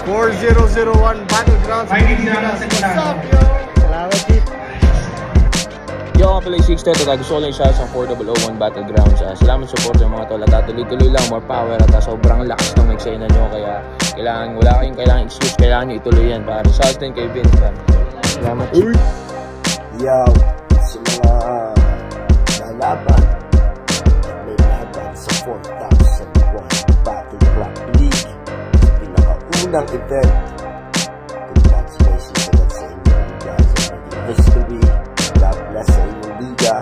4001 Battlegrounds. What's up, yo? Salamat, Chief. Yo, nga pala yung 610 at gusto ko lang siya sa 4001 Battlegrounds. Salamat sa support yung mga tol at tuloy-tuloy lang, more power at sobrang lakas ng eksena nyo. Kaya wala kayong kailangan excuse, kailangan nyo ituloy yan. Para sa atin kay Vince. Salamat, Chief. Yo, sa mga lalaban, may laban sa 4001 Battleground League. Unang event. Congratulations agad sa inyo. You guys are making history. God bless sa inyong liga.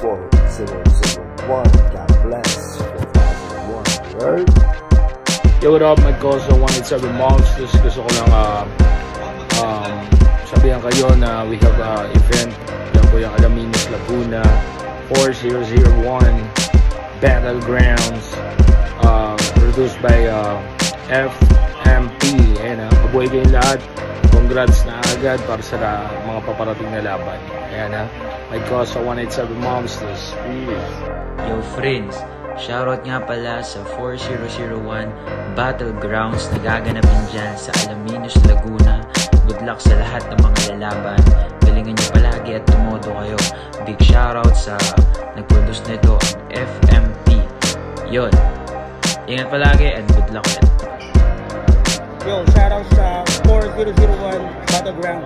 4001. God bless. 4001. Word. Yo, what up, my cousin 187 Monsters. Gusto ko lang sabihan kayo na we have event. Yan po yung Alaminos Laguna 4001 Battlegrounds, produced by FMP. Ayan, mabuhay kayong lahat. Congrats na agad para sa mga paparating na laban. Ayan, my cause sa 187 Monsters. Yo friends, shoutout nga pala sa 4001 Battlegrounds na gaganapin dyan sa Alaminos, Laguna. Good luck sa lahat ng mga lalaban. Galingan nyo palagi at tumodo kayo. Big shoutout sa nag-produce nito, ang FMP. Yun, ingat palagi and good luck ulit. Yo, shoutout sa 4001 Battleground.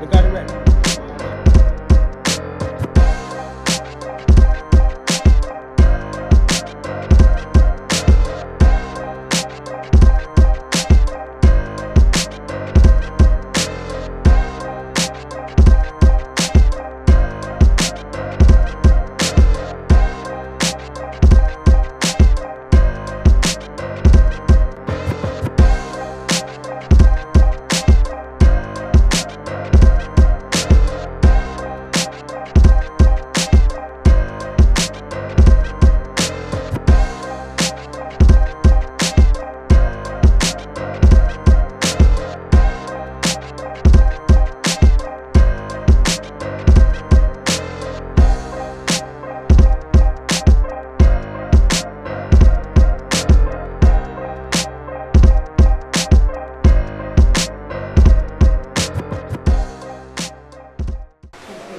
We got it right.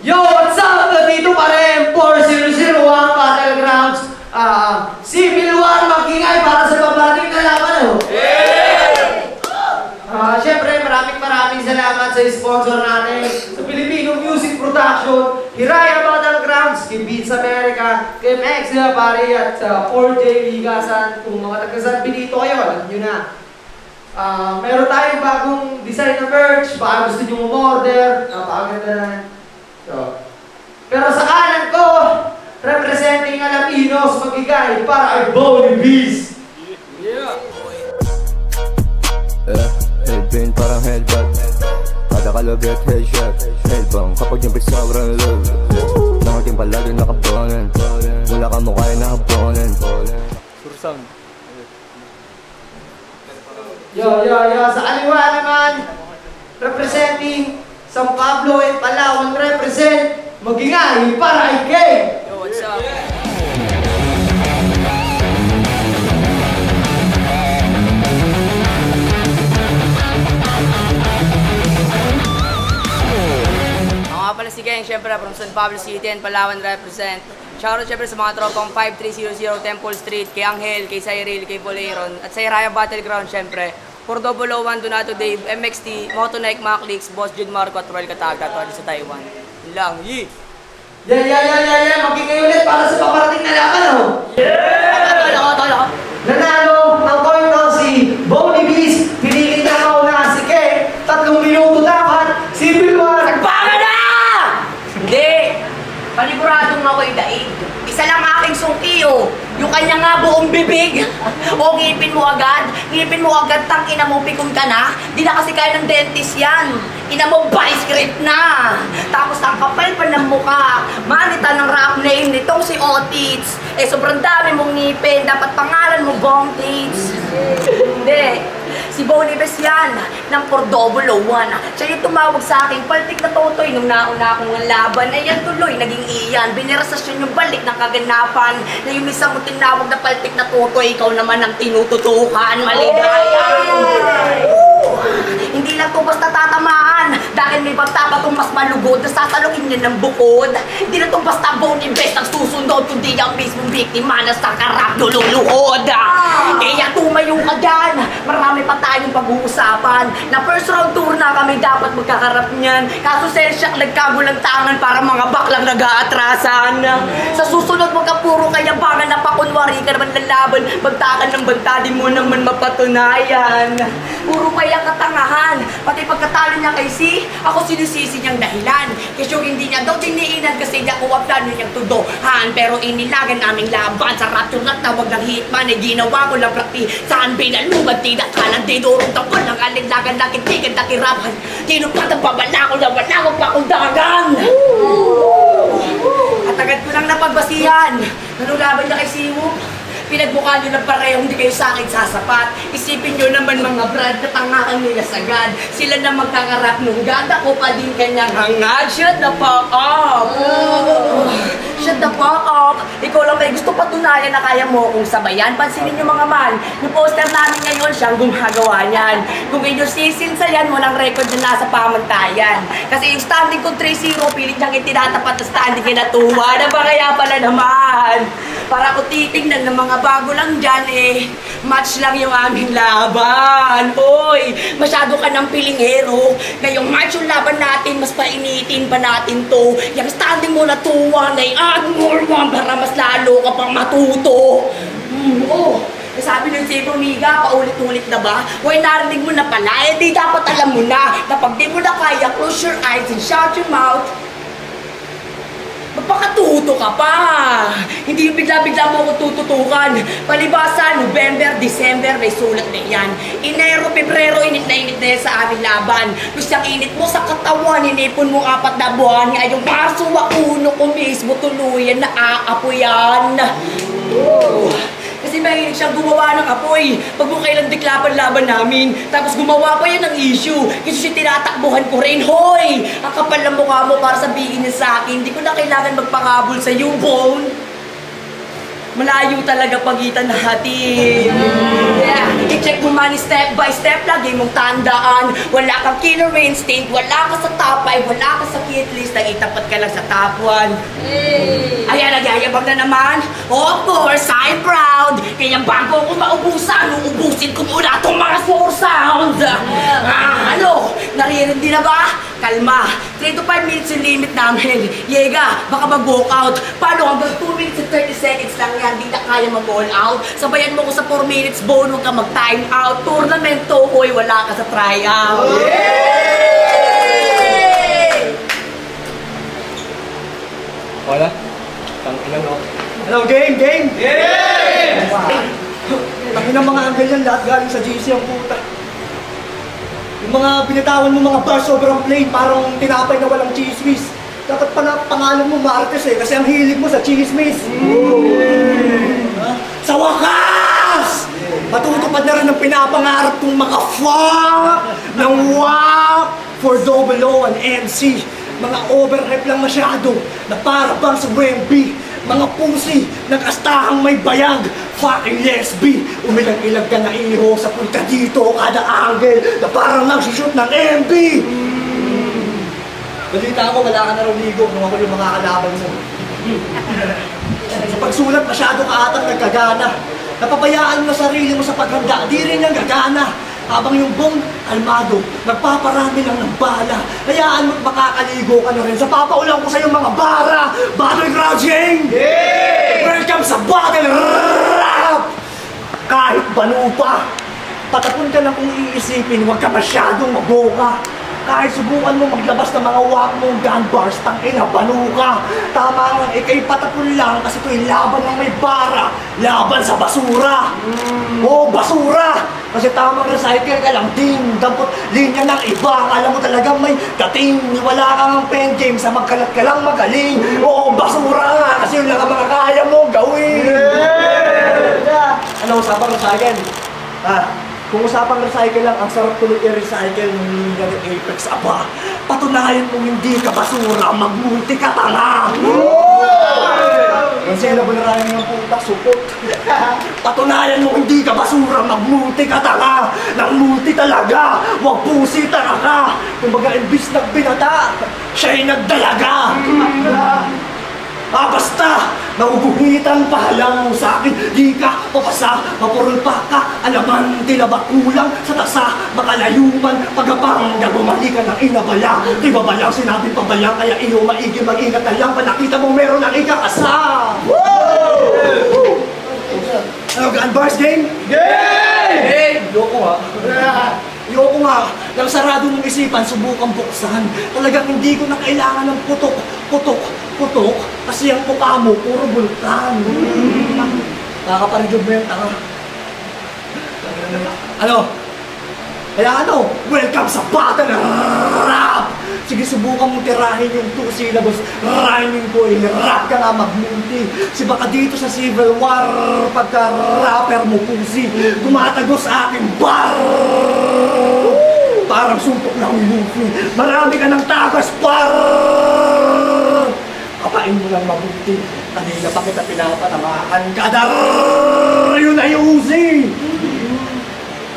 Yo, what's up? Nandito pa rin 4001 Battlegrounds. Civil War mag-ingay para sa paparating na laban. Siyempre, maraming salamat sa sponsor natin, sa Filipino Music Production, Hiraya Battlegrounds, kay Beats America, kay Max Pari at 4J Ligasan. Kung mga taga-San Benito kayo, alam nyo na. Meron tayong bagong design na merch, baka gusto nyo umorder, napakaganda na. So, pero sa kanan ko, representing Alaminos, magigay para ay Bonnie Beast. Yeah. Headband parang headbutt, kada kalabit headshot, headbang kapag yung pit sobrang love. Nangating palagi nakabonan, wala ka mukha yung nakabonan. Sursang. Yo, sa kaliwa naman, representing San Pablo at Palawan, represent, magingay para ay Kay. Yo, what's up? Ako nga pala si Kay, syempre from San Pablo City and Palawan represent. Shoutout syempre sa mga tropang 5300 Temple Street, kay Angel, kay Cyril, kay Boleiron, at sa Hiraya Battleground syempre. 4001 Donato Dave, MXT, Moto Nike, Maclix, Boss Jude Marco at Royal Kataga, tuwad sa Taiwan. Yun lang, yee! Yeah! Magingay ulit para sa paparating na laban, Tolo! Nanalo ng coin toss si Bonnie Beast, pinigil na kauna si Kay, 3 minuto dapat, Civil War. Nagpaga na! Hindi! Paniguradong ako'y daig. Isa lang aking sungkiyo. Yung kanya nga buong bibig. O ngipin mo agad, tangina mo, pikon ka na. Di na kasi kaya ng dentist yan. Ina mo, vice grip na. Tapos ang kapal pa ng mukha. Manita ng rap name nitong si Otits. Eh, sobrang dami mong ngipin. Dapat pangalan mo, Bong Tits. Hindi. Si Bonibes yan, ng 40001. Siya yung tumawag sa akin, paltik na totoy nung nauna akong laban. Ayan tuloy, naging iyan. Binirasasyon yung balik ng kaganapan. Na yung isang mo tinawag na paltik na totoy, ikaw naman ang tinututukan. Maligayan. Hindi lang to basta tatamaan. Dahil may pagtapatong mas malugod na sasalukin niya ng bukod. Hindi na to basta Bonibes ang susunod, kundi ang mismong biktima na sa karap luluhod. Kaya tumayo ka dyan. Marami pa tayong pag-uusapan. Na first round tour na kami dapat magkakarap niyan. Kaso sensyak nagkagulang tangan para mga baklang nag-aatrasan. Sa susunod magkapuro kayabangan na pakunwari ka naman lalaban. Bagtakan ng banta, di mo naman mapatunayan. Puro kaya katangahan. Pati pagkatalo niya kay si, ako sinusisi niyang dahilan. Kasi hindi niya daw diniinan kasi niya kuha plano niyang tudohan. Pero inilagan naming laban sa rapture na tawag ng hitman. Eh ginawa ko lang prakti. Saan binalugad, tidak kalang dinurong tapon ng alinlagan na kitigan na kirapan. Tinupat ang babala ko na wala ko pa kong dagan. At agad ko nang napagbasihan. Nanulaban niya kay Siwo. Pinagmukha nyo na pareho, hindi kayo sa akin sasapat. Isipin nyo naman mga brad, katangakan nila sagad. Sila na magkakarap nung gada ko pa din kanyang hangad. Shut the fuck up! Shut the fuck up! Ikaw lang may gusto patunayan na kaya mo kung sabayan. Pansinin nyo mga man, yung poster namin ngayon siyang gumagawa niyan. Kung inyo sisinsayan mo ng record na nasa pamantayan. Kasi yung standing ko 3-0, pilit niyang itinatapat na standing kinatuwa. Na ba kaya pala naman? Para ko titignan ng mga bago lang dyan eh. Match lang yung aming laban. Oy, masyado ka ng pilingero. Ngayong match yung laban natin, mas painitin pa natin to. Yung standing mo na tuwa na i-add more one para mas lalo ka pang matuto. Sabi ng si Miga, paulit-ulit na ba? Hoy, narinig mo na pala. Eh di dapat alam mo na pag di mo na kaya, close your eyes and shut your mouth. Magpakatuto ka pa! Hindi yung bigla-bigla mo ako tututukan. Palibasa, November, December, may sulat na yan. Enero, Pebrero, init na yan sa aming laban. Plus yung init mo sa katawan, inipon mo 4 na buwan. Ngayong Marso, uno ko mismo tuluyan na aapoyan. Kasi mahilig siyang gumawa ng apoy. Pag mo kailan diklapan-laban namin. Tapos gumawa pa yan ng issue. Kasi siya tinatakbuhan ko rin. Hoy! Ang kapal ng mukha mo para sabihin niya sa akin. Hindi ko na kailangan magpangabol sa iyo, Bone. Malayo talaga pagitan natin. Yeah. I-check mo man step by step. Lagi mong tandaan. Wala kang killer instinct. Wala ka sa top 5. Wala ka sa hit list. Itapat ka lang sa top 1. Ayan, nagyayabang na naman. Of course, I'm proud. Kaya bago ako maubusan, uubusin ko muna itong mga 4 sounds. Ano? Naririndi na ba? Kalma. 3 to 5 minutes yung limit namin. Yega, baka mag-walk out. Paano hanggang 2 minutes and 30 seconds lang yan? Hindi na kaya mag-all out. Sabayan mo ko sa 4 minutes, Bone, huwag ka mag-time out. Tournament to, hoy, wala ka sa tryout. Wala? Tangkilan, no? Hello, game! Game! Game! Tangin ang mga angle yan, lahat galing sa GC ang puta. Yung mga binitawan mo mga bars sobrang plain, parang tinapay na walang chismis. Dapat pangalan mo Martes eh, kasi ang hilig mo sa chismis. Sa wakas! Matutupad na rin ang pinapangarap kong maka-fuck ng WAP for Double O and MC. Mga overhype lang masyado na para bang sa Wemby. Mga pusi, nag-astahang may bayag. Fucking lesbi, umilag-ilag ka na iho sa punta dito kada angle na parang nagsushoot ng MB. Balita ko, wala ka na raw ligo nung ako yung mga kalaban mo. Sa pagsulat, masyado ka atang nagkagana. Napabayaan mo sarili mo sa paghanda, di rin yung gagana. Habang yung Bong Almado, nagpaparami lang ng bala. Hayaan mo't makakaligo ka na rin. Sa papaulang ko sa'yo mga bara. Battle Crouching! Welcome sa Battle Rap! Kahit banu pa, patapon ka na kung iisipin, huwag ka masyadong maboka. Kahit subukan mo maglabas ng mga wak mong gun bars, tangina, banu ka. Tama nga, ikay patapon lang kasi ito'y laban ng may bara. Laban sa basura. Oo, basura. Kasi tamang recycle ka lang, ding, dampot, linya ng iba. Alam mo talagang may dating, wala kang pen game sa magkalat ka lang magaling. Oo, basura nga, kasi yun lang ang mga kaya mo gawin. Ano, usapang recycle? Kung usapang recycle lang, ang sarap tuloy i-recycle ng linya ng Apex. Aba, patunayan mo hindi ka basura, magmulti ka tanga! Ang sila bunarayan ng putak, supot. Patunayan mo hindi ka basura, magmulti ka tanga! Nang multi talaga, wag pusi talaga! Kumbaga, imbis nagbinata, siya'y nagdalaga! Basta, nauguhitan pa lang mo sa akin. Di ka papasa, mapurulpa ka. Alaman, tila ba kulang sa tasa? Makalayuman, pagkapangga, bumalik ka ng inabala. Di ba balang sinabing pabalang, kaya iyo maigi mag-ingat na lang. Panakita mo meron ng ikakasa. Ano, gun bars game? Game! Loko ha. Ayoko nga, nang sarado ng isipan, subukan buksan. Talagang hindi ko na kailangan ng putok, kasi ang mukha mo, puro bulkan. Nakakaparidod mo yung tanga. Ano? Kaya ano, welcome sa Battle Rap! Sige, subukan mong tirahin yung 2 syllables. Rhyming ko, rap ka nga magmunti. Si baka dito sa Civil War, pagka-rapper mo pusi, tumatagos sa aking bar. Parang suntok ng movie. Marami ka ng tagas, par! Kapain mo lang mabuti. Kanina pa kita pinapatamaan. Kadar! Yun ay uzi!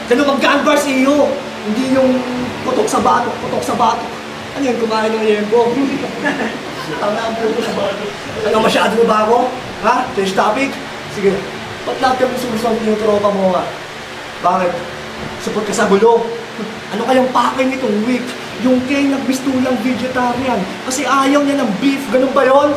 Ganun mag-gun bars iyo. Hindi yung putok sa batok. Ano yun, kumain ng yempo? Tama ang putok sa batok. Ano, masyado mo ba ako? Ha? Change topic? Sige. Ba't lahat kami susunod yung tropa mo ha? Bakit? Support ka sa bulo? Ano kayang pakay nitong week? Yung kay nagbistulang vegetarian kasi ayaw niya ng beef, ganun ba yun?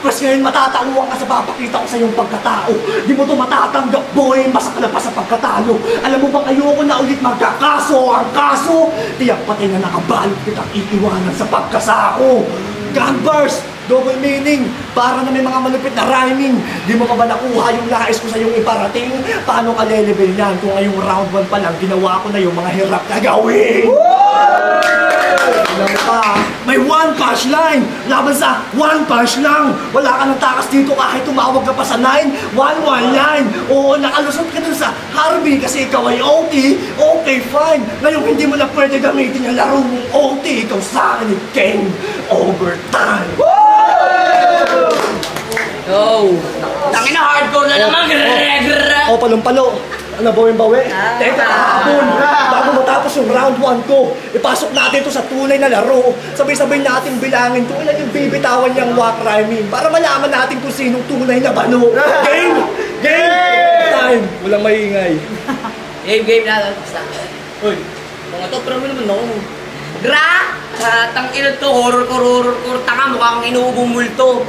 Kasi ngayon matatanguan ka sa papakita ko sa iyong pagkatao. Di mo to matatanggap, boy, masakla pa sa pagkatalo. Alam mo bang ayoko na ulit magkakaso? Ang kaso, tiyak patay na nakabalot kitang iiwanan sa pagkasako. Gun bars, double meaning, para na may mga malupit na rhyming. Di mo pa ba nakuha yung nais ko sa iyong iparating? Paano ka le-level yan kung ngayong round 1 pa lang ginawa ko na yung mga hirap na gawin? Alam mo pa, may 1 punchline laban sa 1 punch lang. Wala ka ng takas dito kahit tumawag ka pa sa 9. 1 line. Oo, nakalusot ka dun sa Harvey kasi ikaw ay OT. Okay, fine. Ngayon hindi mo na pwede gamitin yung laro mong OT. Ikaw sa akin yung game overtime. Oh, tangina hardcore na naman. O, palong-palo. Ano, bawin-bawi? Teka, hapon. Bago matapos yung round 1 ko, ipasok natin ito sa tunay na laro. Sabay-sabay natin bilangin kung ilan yung bibitawan niyang wak rhyming para malaman natin kung sinong tunay na bano. Game! Game! Time! Walang maingay. Game na. Uy, mga to, pero naman no. Gra! Tangina to, horror, tanga, mukha kang inuugong multo.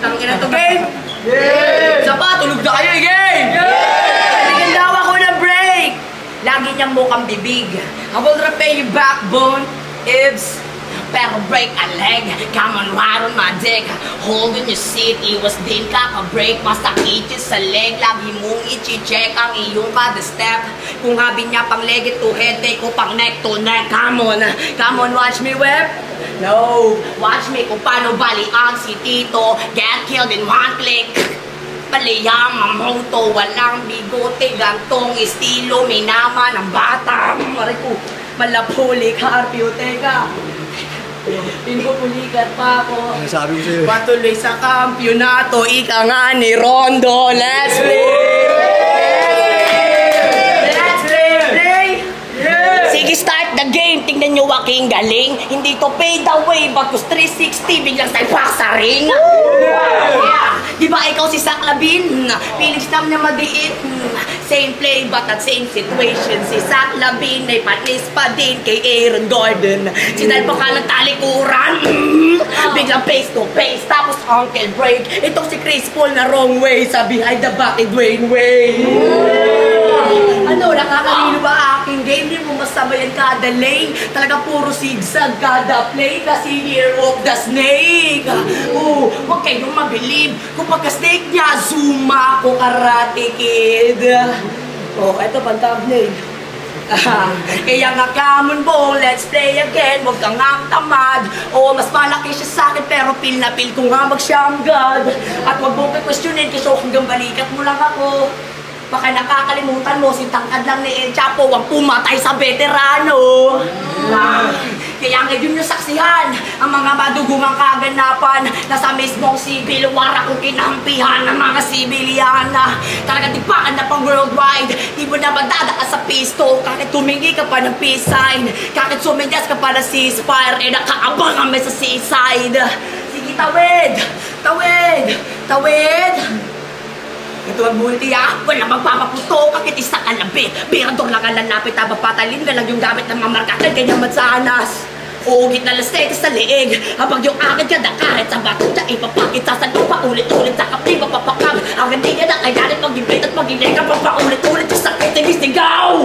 Tangina to, game! Game! Sapa, tulog na kayo, game! Game! Daw ako na break! Lagi niyang mukhang bibig. I will repay your backbone, Ibs. Pero break a leg, come on, right on my dick. Holding your seat, iwas din kaka-break. Masakit yun sa leg, lagi mong i-check ang iyong kada step. Kung habi niya pang leg to head, take ko pang neck to neck. Come on, watch me whip. No, watch me kung paano balian si Tito. Get killed in 1 click. Paliyang mamoto, walang bigote, gantong estilo, minama ng bata. Maray ko, malapuli, karpyo, teka. Pinupulikat pa ako. Sabi ko sa'yo. Patuloy sa kampyonato, ika nga ni Rondo. Let's play! Sige, start the game. Tingnan nyo aking galing. Hindi to fade away, bagkus 360, biglang salpak sa ring. Yeah. Di ba ikaw si Saklabin? Feelings nam na madiin. Same play but at same situation. Si Saklabin ay panis pa din kay Aaron Gordon. Sinal pa ka ng talikuran. Biglang face to face, tapos ankle break. Itong si Chris Paul na wrong way. Sa behind the back ni Dwayne Wade. Ano, nakakalino ba aking game? Hindi mo masabayan kada lane. Talaga puro zigzag kada play. Kasi year of the snake. Huwag kayong mabilib. Kung pagka-snake niya, Zuma ko Karate Kid. Eto, pantablade. Kaya nga common ball, let's play again. Huwag kang nga tamad. Mas malaki siya sa akin, pero feel na feel ko nga mag-siyang God. At huwag mong questionin, kasi hanggang balikat mo lang ako. Baka nakakalimutan mo, si tangkad lang ni El Chapo ang pumatay sa veterano. Kaya ngayon yung saksihan ang mga madugumang kaganapan na sa mismong sibil wara kong kinampihan ng mga sibilyan. Talagang tipakan na pang worldwide, di mo na madadaan sa pisto. Kahit tumingi ka pa ng peace sign, kahit suminyas ka pa ng ceasefire, nakaabang kami sa seaside. Sige, tawid! Tawid! Tawid! Ito ang multi wala magpapaputo, kakit isang alabi. Birador lang ang lalapit, patalin ka lang yung gamit ng mamarkakan, kanyang matsanas. Ugit na lasete sa leeg, habang yung agad ka nakarit sa bato siya ipapakit sa lupa, ulit-ulit sa kapli, mapapakab. Ang hindi niya na kayanin, mag-iblit at mag-ilega, papaulit-ulit yung sakit, hindi sigaw!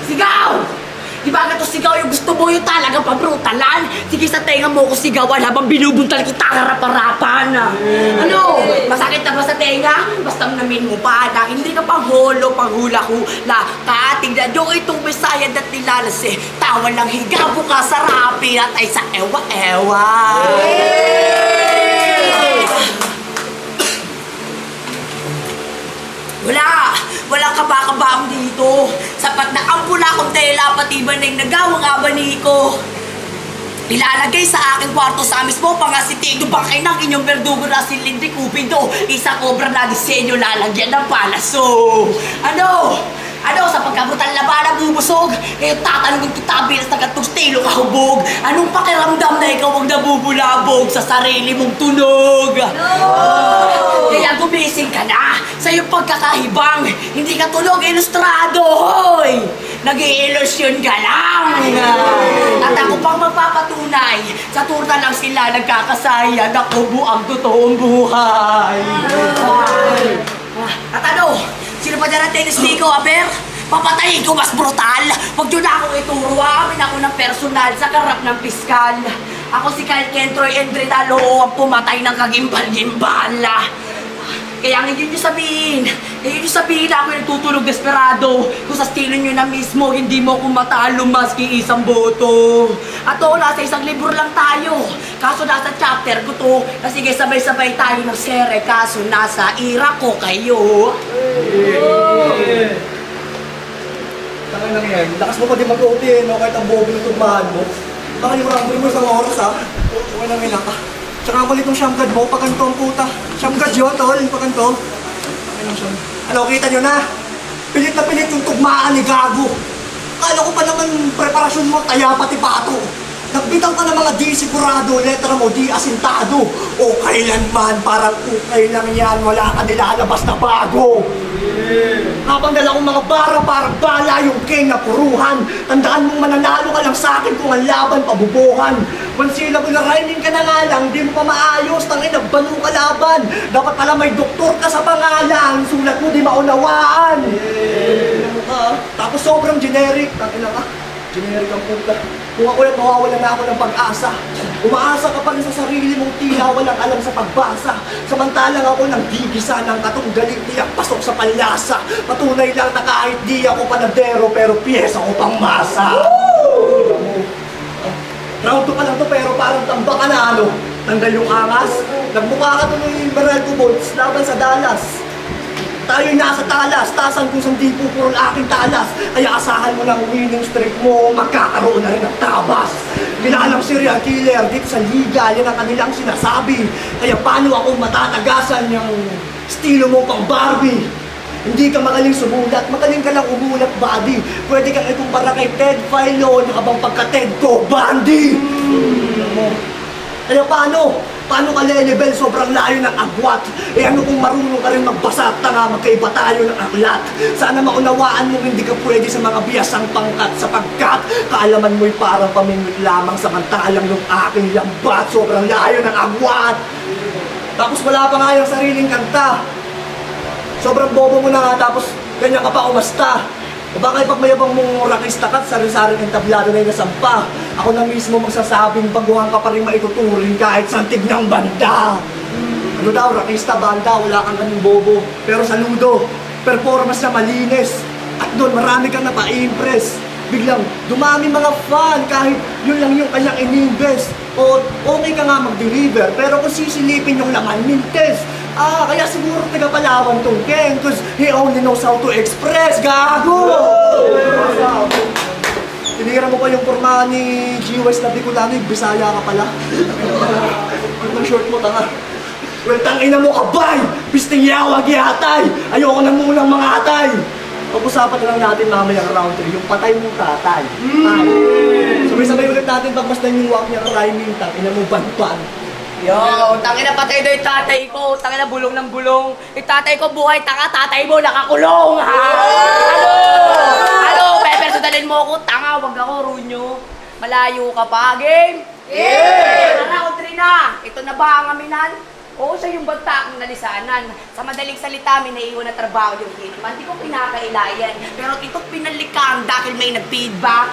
Sigaw! Di ba nga to sigaw yung gusto mo yung talagang pabrutalan? Sige sa tenga mo ko sigawan habang binubuntal kita harap-harapan. Ano? Masakit na ba sa tenga? Basta namin mo pa na hindi ka pang holo, pang hula-hula ka. Tignan nyo itong Bisaya at nilalase. Tawa lang higa bukas sa rapi at ay sa ewa-ewa. Walang kabakabaang dito. Sapat na ampula kong tela, pati ba na yung nagawang abani ko. Ilalagay sa aking kwarto sa mismo pangasitido bangkay ng inyong berdugo na si Lindy Cupido. Isang obra na disenyo lalagyan ng palaso. Ano, sa pagkabutan laban bubusog, ngayon tatanungin kita bilas na gatong stilo kahubog. Anong pakiramdam na ikaw ang nabubulabog sa sarili mong tunog? Kaya gumising ka na sa iyong pagkakahibang. Hindi ka tunog ilustrado, hoy! Nag-i-illusion ka lang. At ako pang magpapatunay, sa turna lang sila nagkakasaya na kubo ang totoong buhay. At ano? Sino pa dyan ang testigo, Aber? Papatayin ko mas brutal. Huwag nyo na akong ituro, amin ako ng personal sa karap ng piskal. Ako si Kyle Kentroy Endredalo, ang pumatay ng kagimbal-gimbal. Kaya ngayon nyo sabihin na ako yung tutulog desperado. Kung sa estilo nyo na mismo, hindi mo ako matalo maski isang boto. At nasa isang libro lang tayo. Kaso nasa chapter ko to. Kasi sabay-sabay tayo ng sere. Kaso nasa ira ko kayo. Taka lang yan. Lakas mo pa di mag-OT, no? Kahit ang bobo ng tugmahan mo. Baka yung rambol mo isang oras, ha? Okay lang yun, ha? Tsaka ako itong siyamgad mo, paganto ang puta. Siyamgad yun, tol, paganto. Ano, kita nyo na? Pilit na pilit yung tugmaan ni Gago. Kala ko pa naman preparasyon mo, taya pati pato. Nagbitang ka ng mga di sigurado, letra mo di asintado. O kailanman, parang okay lang yan, wala ka nilalabas na bago. Habang dala kong mga bara parang bala yung king na puruhan. Tandaan mong mananalo ka lang sa akin kung ang laban pabubuhan. One syllable na rhyming ka na nga lang, di mo pa maayos, tangin nagbalo ka laban. Dapat pala may doktor ka sa pangalan, sulat mo di maunawaan. Tapos sobrang generic, tangin lang generic ang puta. Kung ako yan, mawawalan na ako ng pag-asa. Umaasa ka pa rin sa sarili mong tila, walang alam sa pagbasa. Samantalang ako nang gigisa ng katunggaling tiyak pasok sa palyasa. Patunay lang na kahit di ako panadero, pero piyesa ko pang masa. Round 2 pa lang to, pero parang tamba ka na ano. Tanggal yung angas. Nagmukha ka to ng Barrel Bolts laban sa Dallas. Tayo'y nasa talas, tasan kung saan di pupurol aking talas. Kaya asahan mo ng winning streak mo, magkakaroon na rin ng tabas. Kilalang serial killer dito sa liga, yan ang kanilang sinasabi. Kaya paano ako matatagasan yung estilo mo pang Barbie? Hindi ka magaling sumulat, magaling ka lang umulat, buddy. Pwede kang ikumpara kay Ted Filon, habang pagka-Ted ko, Bandy! Kaya paano? Paano ka level? Sobrang layo ng agwat. Eh ano kung marunong ka rin magbasa at tanga, magkaiba tayo ng aklat. Sana maunawaan mo hindi ka pwede sa mga biyasang pangkat sapagkat kaalaman mo'y parang pamingwit lamang samantalang yung aking lambat. Sobrang layo ng agwat. Tapos wala pa nga yung sariling kanta. Sobrang bobo mo na nga tapos Ganyan ka pa umasta. O baka ipagmayabang mong rakista ka at sari-sari ng tablado na inasampa. Ako na mismo magsasabing baguhan ka pa rin maituturing kahit santig ng banda. Ano daw, rakista, banda, wala kang ganung bobo. Pero saludo, performance na malinis. At doon marami kang napa-impress. Biglang dumami mga fan kahit yun lang yung kanyang ininvest. O okay ka nga mag-deliver, pero kung sisilipin yung laman, mintes. Kaya siguro taga-Palawan tong Ken, cause he only knows how to express, gago! Tinira mo pa yung porma ni G-West na Bicolano, Bisaya ka pala. Yung short mo, tanga. Well, tangina mo ka, bay! Pisting yawag yatay! Ayoko na munang mga atay! Pag-usapan na lang natin mamayang round 3, yung patay mong tatay. Sabay-sabay ulit natin pagmasdan yung walk niya rhyming, tangina mo ban-ban. Yo, tangina patay daw yung tatay ko. Tangina bulong ng bulong. Yung tatay ko buhay, tanga, tatay mo nakakulong. Ha? Ano, Pepper, sudalin mo ako. Tanga, wag ako, Runyo. Malayo ka pa, game? Yeah! Round 3 na. Ito na ba ang aminan? Oo, siya yung banta akong nalisanan. Sa madaling salita, may naiwan na trabaho yung hitman. Di ko pinakailayan. Pero ito't pinalikang dahil may nag-feedback.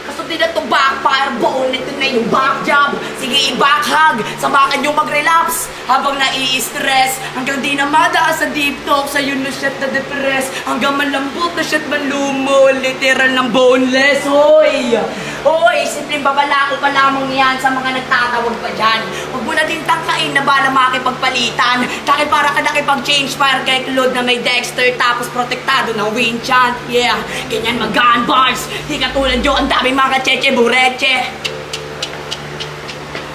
Kaso din na ito backfire bone, ito na yung back job. Sige, i-backhug, sabakan nyo mag-relapse habang nai-stress. Hanggang di na madaas sa deep talk, sa'yo na shit na depress. Hanggang malambot na shit manlumo, literal ng boneless. Hoy! Hoy, simpleng babala ko pa lamang yan sa mga nagtatawag pa dyan. Huwag mo na din tangkain na bala makipagpalitan. Dahil para ka nakipag-change fire kay Claude na may Dexter tapos protektado ng wind chant. Yeah, ganyan mag-gun bars. Di katulad yo, ang dami mga cheche bureche.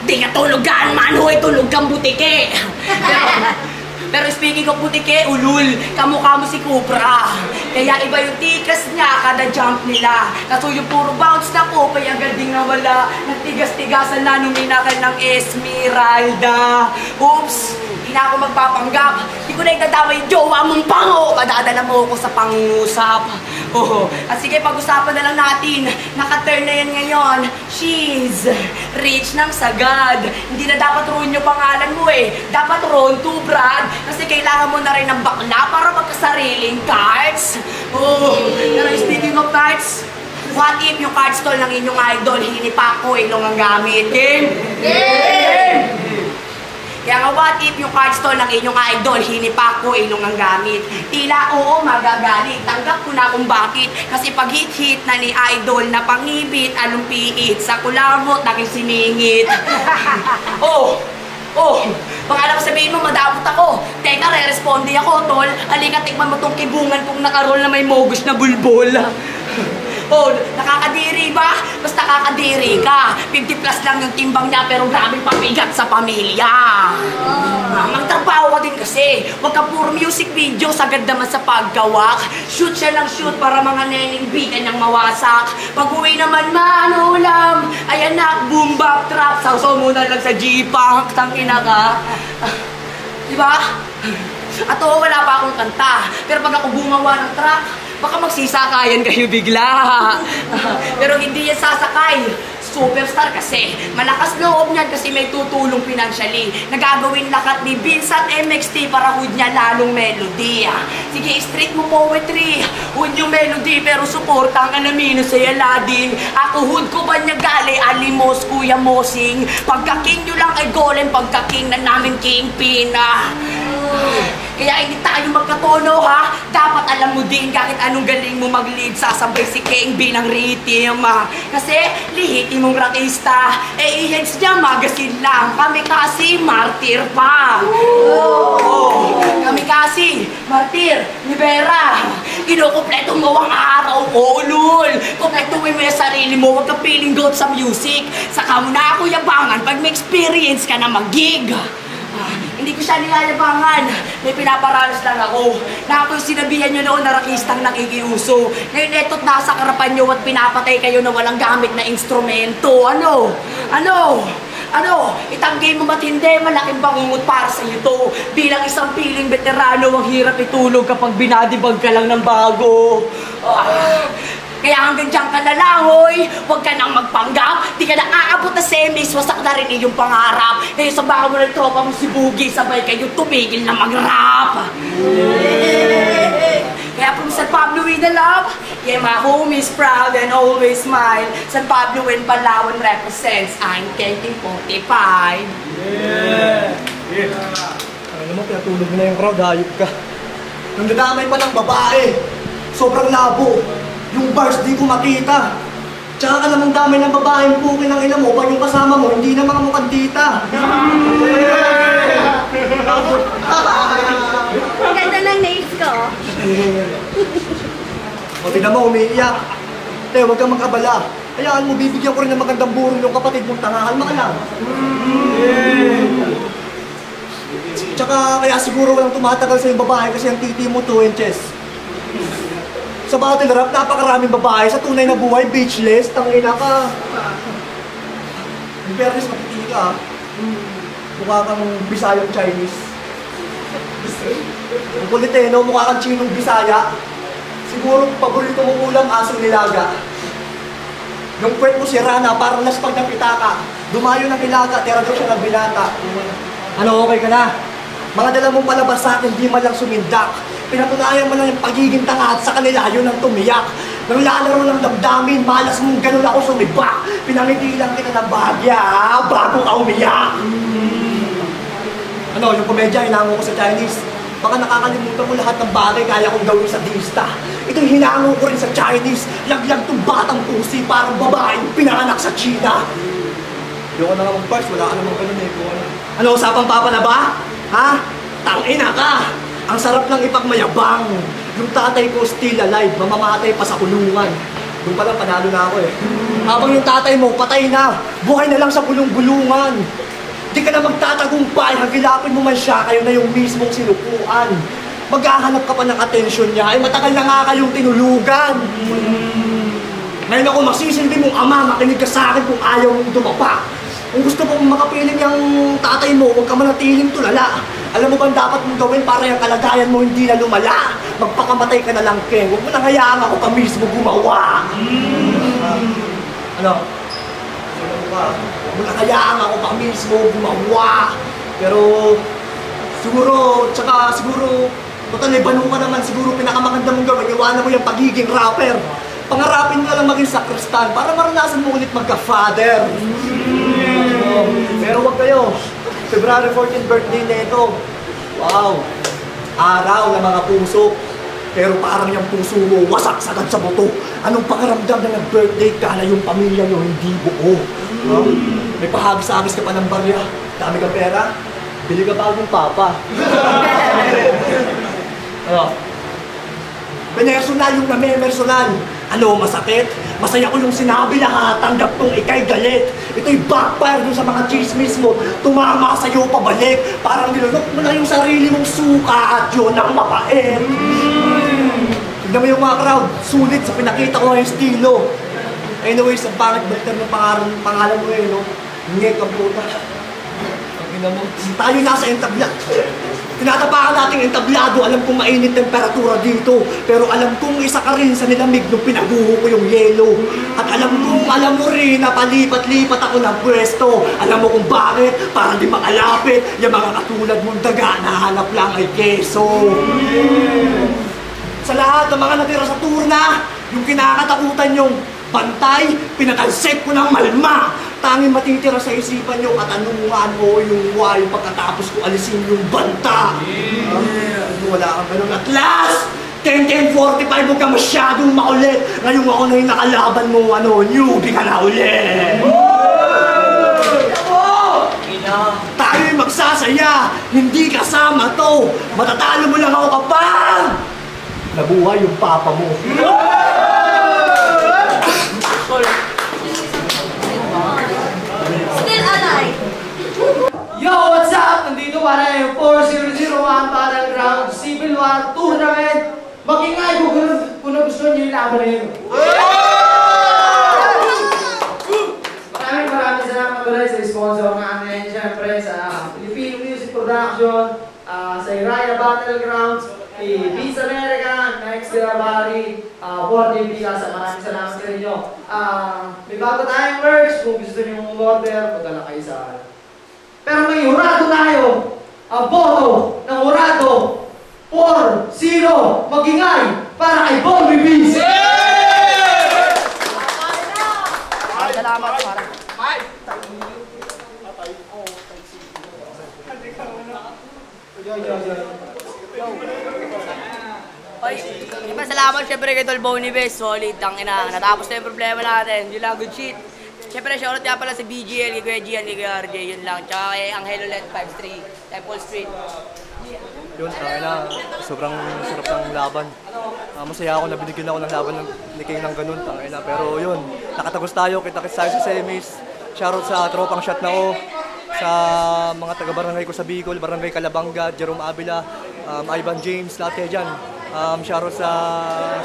Di ka tulugan man, hoy, tulog kang butike. Pero speaking of butike, ulul, kamukha mo si Cobra. Kaya iba yung tikas niya, kada jump nila. Kaso yung puro bounce na ko, kaya ganding nawala. Nagtigas-tigasan na nung minakal ng Esmeralda. Oops, di na ako magpapanggap. Di ko na itadama yung jowa mong pango. Madadala mo ako sa pangusap. Oh, at sige, pag-usapan na lang natin. Naka-turn na yan ngayon. She's rich ng sagad. Hindi na dapat Ron yung pangalan mo eh. Dapat Ron to Brad. Kasi kailangan mo na rin ng bakla para magkasariling cards. Oh, pero speaking of cards, what if yung card stall ng inyong idol, hinipa ko, ilong ang gamit? Game? Game! Kaya nga, what if yung card stall ng inyong idol, hinipa ko, ilong ang gamit? Tila, oo, magagalit. Tanggap ko na kung bakit. Kasi pag hit-hit na ni idol na pangibit, anong piit? Sa kulamot, naging siningit. Oh! Oh, baka alam ko sabihin mo, madabot ako. Teka, re-responde ako, tol. Halika, tikman mo tong kibungan kung nakarol na may mogos na bulbol. Oh, nakakadiri ba? Basta nakakadiri ka. 50 plus lang yung timbang niya, pero grabing pabigat sa pamilya. Magtrabaho ka din kasi. Huwag ka puro music video, sagad naman sa paggawak. Shoot siya ng shoot para mga nening bigan niyang mawasak. Pag-uwi naman manulam, ayan na, boom bap trap. Sausaw muna lang sa G-Punk, tangina ka. Diba? At oo, wala pa akong kanta. Pero pag ako gumawa ng track, baka magsisakayan kayo bigla. Pero hindi yan sasakay. Superstar kasi. Malakas loob niyan kasi may tutulong financially. Nagagawin lakat ni Vincent MXT para hood niya lalong melody. Sige, street mo poetry. Hood yung melody pero suporta ka na minus sa Aladdin. Ako hood ko ba niya gali? Alimos, Kuya Mosing. Pagka-king nyo lang ay golem. Pagka-king na namin kingpin. Kaya hindi tayo magkatono ha. Dapat alam mo din kahit anong galing mo mag-lead. Sasabay si King bilang rhythm. Kasi lihitin mong rakista. Eh i-heads niya magazine lang. Kami kasi martir pa. Oh, kami kasi martir ni Vera. Kinukumpleto mo ang araw ko, ulul. Kumpletuin mo yung sarili mo. Huwag ka feeling good sa music. Saka mo na ako yabangan pag may experience ka na mag-gig. Hindi ko siya nilayabangan. May pinaparanas lang ako. Na ako yung sinabihan nyo noon na rakistang nakikiuso. Ngayon eto't nasa karapan nyo at pinapatay kayo na walang gamit na instrumento. Ano? Ano? Ano? Itanggi mo ba't hindi? Malaking bangungot para sa iyo to. Bilang isang piling veterano, ang hirap itulog kapag binadibag ka lang ng bago. Kaya hanggang dyan ka na lang, hoy. Huwag ka nang magpanggap. Di ka na aabot na semis. Wasak na rin iyong pangarap. Eh, sabahan mo ng tropa mo si Boogie. Sabay kayo tumigil na mag-rap. Kaya from San Pablo with the love, yeah, my home is proud and always smile. San Pablo and Palawan represents, I'm taking 45. Yeah! Ano mo, pinatulog mo na yung crowd, hayop ka. Nung nadamay pa ng babae, sobrang labo. Yung bars di ko makita. Tsaka ka namang damay ng babae, yung pukin ng ina mo, pag yung kasama mo, hindi na mga mukhang tita. Ang ganda ng nails ko. O, tignan mo, umiiyak. Te, huwag kang mag-abala. Hayaan mo, bibigyan ko rin ng magandang burong yung kapatid mong tangahan, mga lang. Tsaka, kaya siguro walang tumatagal sa yung babae kasi ang titi mo 2 inches. Sa battle rap, napakaraming babae sa tunay na buhay, beachless, tangina ka. In fairness, matiti ka. Mukha kang Bisayang Chinese. Ang kulit eh, no? Mukha kang Chinong Bisaya. Siguro, paborito mong ulam, asong nilaga. Yung kwet mo si Rana, parang laspag ng pitaka. Dumayo ng ilaga, tera daw siya ng binata. Ano, okay ka na? Mga dala mong palabas sa akin, di man lang sumindak. Pinatunayan mo lang yung pagiging tanga at sa kanila yun ang tumiyak. Nang lalaro ng damdamin, malas mong ganun ako sumibak. Pinangiti lang kita ng bahagya, bago ka umiyak. Ano, yung komedya, hinango ko sa Chinese. Baka nakakalimutan mo lahat ng bagay kaya kong gawin sa dista. Ito'y hinango ko rin sa Chinese. Laglag tong batang pusi, parang babaeng pinanganak sa China. Yung na nga mag-bars, wala ka namang ganun eh. Ano, usapang papa na ba? Ha? Tangina ka! Ang sarap lang ipagmayabang. Yung tatay ko still alive, mamamatay pa sa kulungan. Doon pala panalo na ako eh. Habang yung tatay mo, patay na. Buhay na lang sa kulong-bulungan. Di ka na magtatagumpay, hagilapin mo man siya, kayo na yung mismong sinukuan. Maghahanap ka pa ng atensyon niya, ay matagal na nga kayong tinulugan. Ngayon ako masisindi mong ama, makinig ka sa akin kung ayaw mong dumapa. Kung gusto mong makapiling yung tatay mo, huwag ka manatiling tulala. Alam mo ba dapat mong gawin para yung kalagayan mo hindi na lumala? Magpakamatay ka na lang, Ken. Huwag mo nang hayaan ako ka mismo gumawa. Ano? Huwag mo nang hayaan ako ka mismo gumawa. Pero, siguro, total ibano ka naman, siguro pinakamaganda mong gawin, iwanan mo yung pagiging rapper. Pangarapin mo na lang maging sakristan para maranasan mo ulit magka-father. Pero wag kayo. February 14 birthday na ito. Wow! Araw ng mga puso. Pero parang yung puso mo wasak sagad sa buto. Anong pakiramdam na nag-birthday ka na yung pamilya nyo hindi buo? May pahagis-agis ka pa ng barya. Dami ka pera. Bili ka bagong papa. Ano? Personal yung namemersonal. Ano, masakit? Masaya ko yung sinabi lahat, tanggap tong ikay galit. Ito'y backfire dun sa mga chismis mo, tumama sa'yo pabalik. Parang nilunok mo na yung sarili mong suka at yun ang mapait. Tignan mo yung mga crowd, sulit sa pinakita ko yung estilo. Anyways, ang pangit-balter ng pangalan mo eh, no? Ngek ang puta. Tayo nasa entabla. Tinatapakan nating entablado, alam kong mainit temperatura dito. Pero alam kong isa ka rin sa nilamig nung pinaguho ko yung yelo. At alam mo rin na palipat-lipat ako ng pwesto. Alam mo kung bakit? Para di makalapit. Yung mga katulad mong daga, nahanap lang ay keso. Sa lahat ng mga natira sa turna, yung kinakatakutan yung bantay, pinatalsik ko ng malma. Tanging matitira sa isipan yung katanungan o yung why pagkatapos ko alisin yung banta. Wala kang ganun. At last, 10-10-45, huwag ka masyadong makulit. Ngayon ako na yung nakalaban mo, newbie ka na ulit. Tayo'y magsasaya, hindi kasama to. Matatalo mo lang ako kapag nabuhay yung papa mo. Still alive. Yo, what's up? Nandito para yung 4001 Battleground Civil War Tournament. Mag-ingay kung nagustuhan nyo yung laban na yun. Maraming salamat ulit sa sponsor natin. Siyempre sa Filipino Music Production, sa Iraya Battlegrounds, kay Beats America, Next Bari, Border Picasa. Maraming salamat sa inyo. May bago tayong merch. Kung gusto nyo mong order, magdala kayo sa akin. Pero may hurado tayo. Ang boto ng hurado. 4-0. Mag-ingay. para kay Bobby Bees! Salamat, para. Oy, salamat syempre kay Tol Bonnie Best, solid, tangina. Natapos na yung problema natin, yun lang, good shit. Syempre, shoutout nga pala sa BGL, kay Kuya Gian, kay Kuya RJ, yun lang. Tsaka kay Angelo Let 53, Temple Street. Yun, tangina, sobrang sarap ng laban. Masaya ako na binigyan ako ng laban ni King ng ganun, tangina. Pero yun, nakatagos tayo, kita-kits tayo sa semis. Shoutout sa tropang shot na o, sa mga taga-barangay ko sa Bicol, Barangay Calabanga, Jerome Avila, Ivan James, lahat kayo dyan. Shoutout sa,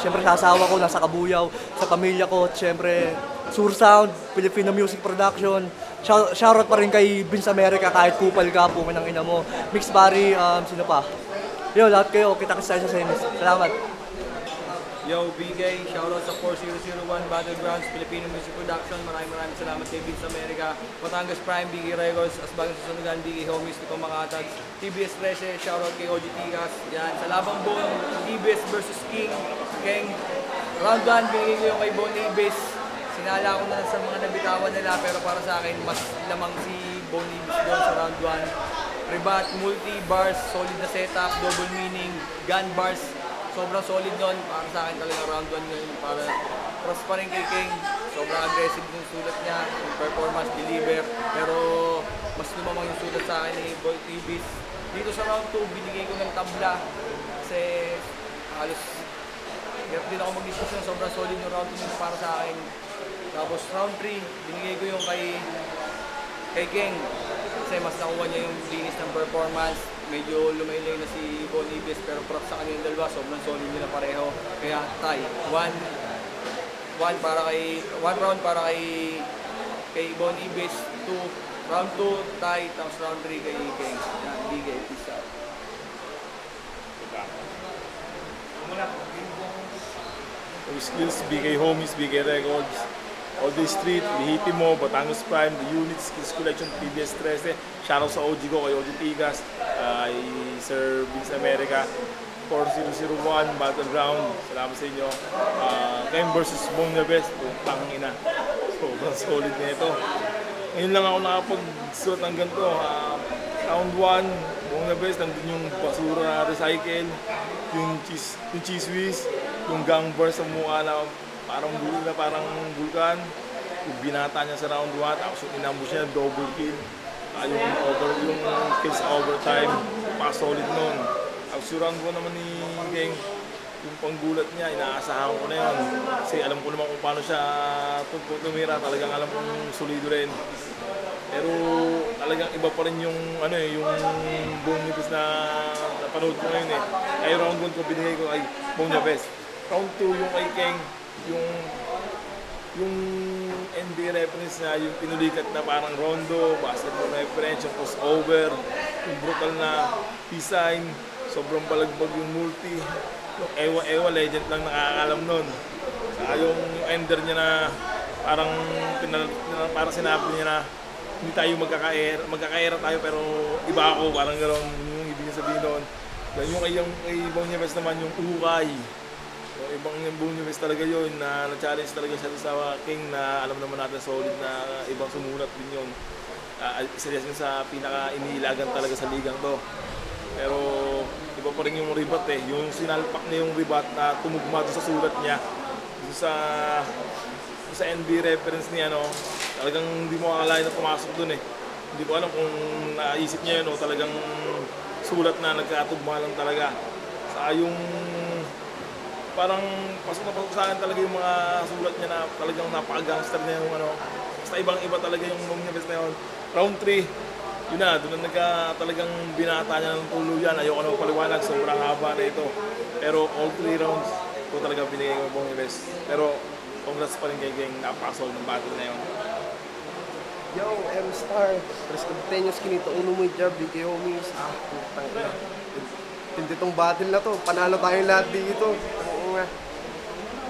siyempre sa asawa ko, nasa Kabuyaw, sa pamilya ko, at siyempre, Sur Sound, Filipino Music Production. Shoutout pa rin kay Vince America, kahit kupal ka, pumin ang ina mo. Mix Barry, sino pa? Yo, lahat kayo, kita-kits tayo sa semis. Salamat. Yo, BK, shoutout sa 4001 Battlegrounds, Filipino Music Production. Maraming salamat kay Vince America, Batangas Prime, BK Records, Asbagang Susunugan, BK Homies, Nito Makatag, TBS 13, shoutout kay OG Tigas. Yan, sa Labang Bon, TBS versus King, round 1, binigay ko yung kay Bon Ibis. Sinala ko na sa mga nabitawan nila, pero para sa akin, mas lamang si Bon Ibis doon sa round 1. Rebat, multi, bars, solid na setup, double meaning, gun bars. Sobrang solid nun, para sa akin talaga round 1 ngayon, para cross pa rin kay King. Sobrang aggressive yung sulat niya, yung performance, deliver, pero mas lumamang yung sulat sa akin ni Boy TVs. Dito sa round 2, binigay ko ng tabla kasi halos hirap din ako mag-discuss, sobrang solid yung round 2 para sa akin. Tapos round 3, binigay ko yung kay King kasi mas nakuha niya yung linis ng performance. Medyo lumaylay na si Bon Ibis, pero props sa kanilang dalawa, sobrang solid nila pareho. Kaya tie, one round para kay Bon Ibis, round 2 tie, tapos round 3 kay King. Yan, bigay, peace out. Skills, BK Homies, BK Records, All Day Street, Lihiti Mo, Batangas Prime, The Unit, Skills Collection, PBS 13. Shoutout sa OG ko, kay OG Tigas, kay Sir Vince America, 4001, Battleground. Salamat sa inyo. Ken versus Bong Nebes, putang ina. Sobrang solid na ito. Ngayon lang ako nakapag-suot ng ganito. Round 1, Bong Nebes, nandun yung basura recycle, yung cheese whiz, yung gang bars sa mukha na parang vulkan. Yung binata niya sa round 1, tapos yung inambush niya, double kill. Yung kills sa overtime, pa-solid nun. Tapos yung round 1 naman ni King, yung panggulat niya, inaasahan ko na yun. Kasi alam ko naman kung paano siya tumira, talagang alam kong solido rin. Pero talagang iba pa rin yung yung Bong Nebes na napanood ko ngayon eh. Kaya round 1 ko binigay ko kay Bong Nebes. Round 2 yung kay King, yung NBA reference na yung pinulikat na parang rondo, basketball reference, yung crossover, yung brutal na design, sobrang balagbag yung multi, yung ewa legend lang nakakalam nun. Saka yung ender niya na parang sinabi niya na hindi tayo magkakaera tayo pero iba ako, parang gano'n yung ibig niya sabihin doon. Yung kay Bong Nebes naman yung uhukay. Ibang yung Bong Nebes talaga yun, na na-challenge talaga siya sa King na alam naman natin solid na ibang sumulat din yun. Isa yun sa pinaka-iniilagan talaga sa ligang to. Pero iba pa rin yung ribat eh, yung sinalpak niya yung ribat na tumugma doon sa sulat niya. Doon sa NBA reference niya, talagang hindi mo akalain na pumasok doon eh. Hindi ko alam kung naisip niya yun o talagang sulat na nagkatugma lang talaga. Saka yung parang pasok na pasok sa akin talaga yung mga sulat niya na talagang napaka-gangster na yung basta ibang-iba talaga yung Bong Nebes na yun. Round 3, yun na, doon na talagang binata niya ng tuluyan. Ayoko na paliwanag, sobrang haba na ito. Pero all 3 rounds, ito talaga binigay ko Bong Nebes. Pero congrats pa rin kay King, napakasol ng battle na yun. Yo, M-Star, Tres Continuous Kinito, Uno Muy Job, BK Homies. Putang ina. Hindi tong battle na to, panalo tayong lahat dito.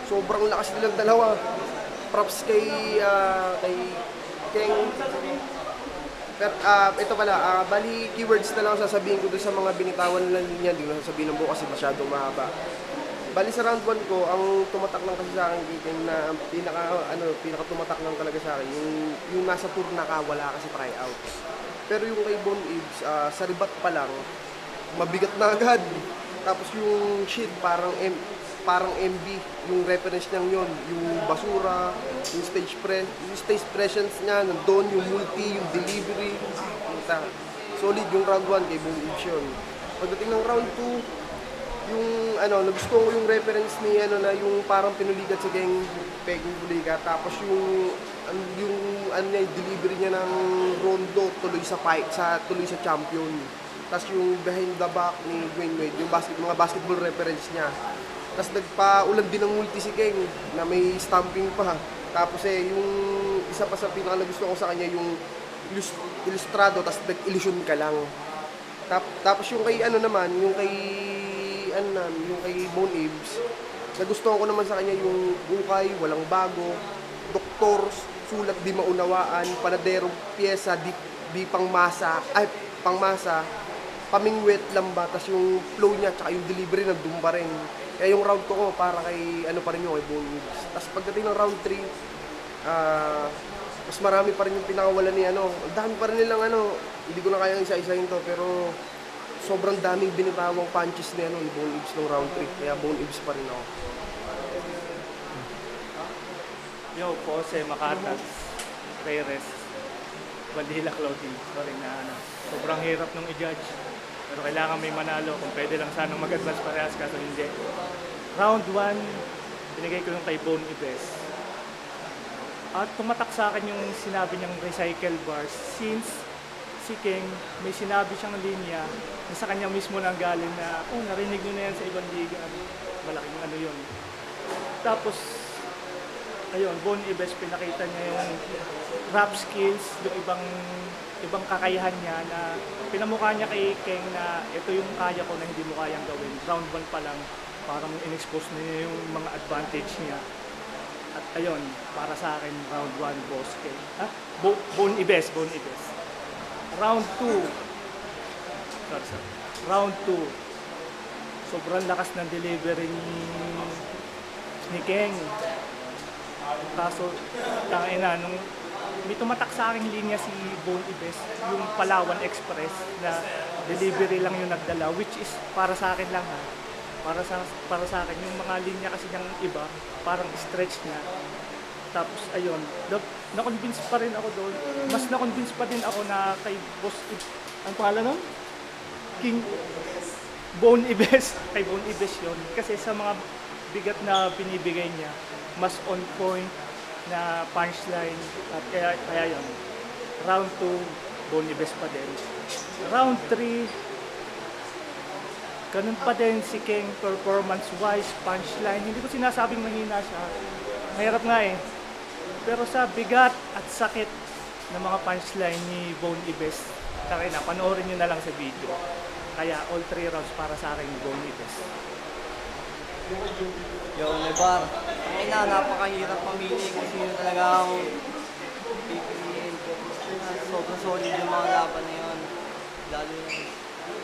Sobrang lakas nilang dalawa. Props kay King. Pero ito pala, bali keywords na lang sasabihin ko doon sa mga binitawan lang niya. Hindi ko na sasabihin ng buo kasi masyadong mahaba. Bali sa round 1 ko, ang tumatak lang kasi sa akin King na pinaka tumatak lang talaga sa akin, yung nasa tour na ka, wala kasi tryout. Pero yung kay Bon Ibs, sa ribat pa lang, mabigat na agad. Tapos yung shit, parang MB, yung reference niyang yun, yung basura, yung stage presence niya, nandun, yung multi, yung delivery, solid yung round 1 kay Bon Ibs yun. Pagdating ng round 2, yung nagustuhan ko yung reference ni na yung parang pinulikat si Geng Peking Bulikat, tapos yung delivery niya ng rondo tuloy sa champion. Tapos yung behind the back ni Dwayne Wade, yung mga basketball reference niya. Tapos nagpa-ulan din ng multi si Geng na may stamping pa. Tapos yung isa pa sa pinaka gusto ko sa kanya yung ilustrado, tapos nag-illusion ka lang. Tapos yung kay yung kay Bon Ibs, nagustuhan ko naman sa kanya yung ukay, walang bago, doktor, sulat di maunawaan, panaderong pyesa, di pangmasa, pamingwet lang ba, tas yung flow niya, tsaka yung delivery nandun pa rin. Kaya yung round 2 ko, para kay, pa rin yung kay Bon Ibs. Tas pagdating ng round 3, mas marami pa rin yung pinakawalan ni ang dami pa rin nilang hindi ko na kayang isa-isahin to, pero sobrang daming binitawang punches ni Bon Ibs ng round 3, kaya Bon Ibs pa rin ako. Yo, Jose Macatas, Reyes, Bandila Clothing. Sorry na sobrang hirap nung i-judge. Pero kailangan may manalo. Kung pwede lang sanang mag-advance parehas, kaso hindi. Round 1, binigay ko yung kay Bon Ibs. At tumatak sa akin yung sinabi niyang recycle bars since si King, may sinabi siyang linya na sa kanya mismo nang galing na, narinig nyo na yan sa ibang liga. Malaking yun. Tapos, ayun, Bon Ibs, pinakita niya yung rap skills, yung ibang kakayahan niya na pinamukha niya kay King na ito yung kaya ko na hindi mo kayang gawin. Round 1 pa lang, parang in-expose niya yung mga advantage niya. At ayun, para sa akin, round 1, boss King. Bon Ibs. Round 2, round 2, sobrang lakas ng delivery ni King. Kaso, nung may tumatak sa aking linya si Bon Ibs, yung Palawan Express na delivery lang yung nagdala, which is para sa akin lang para sa akin, yung mga linya kasi niyang iba, parang stretch niya. Tapos ayun, na-convince pa rin ako doon. Mas na-convince pa din ako na kay Boss ang pangalan nun? King Bon Ibs. Kay Bon Ibs yun. Kasi sa mga bigat na binibigay niya, mas on point na punchline. At kaya yun. Round 2, Bon Ibs pa din. Round 3, ganun pa din si King performance-wise, punchline. Hindi ko sinasabing mahina siya. Mahirap nga eh. Pero sa bigat at sakit ng mga punchline ni Bon Ibs, panoorin nyo na lang sa video. Kaya all 3 rounds para sa akin Bon Ibs. Yo, Nebar. Napakahirap mamili kung sino talaga ang pipiliin. Sobrang solid yung mga laban na yun. Lalo yung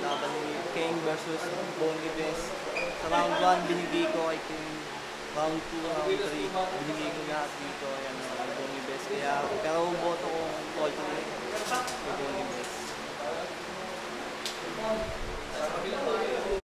laban ni King versus Bon Ibs. Sa round 1, binigay ko kay King. Round 2, round 3, binigay ko lahat dito. Ayan, Bon Ibs. Pero boto ko alternate kay Bon Ibs.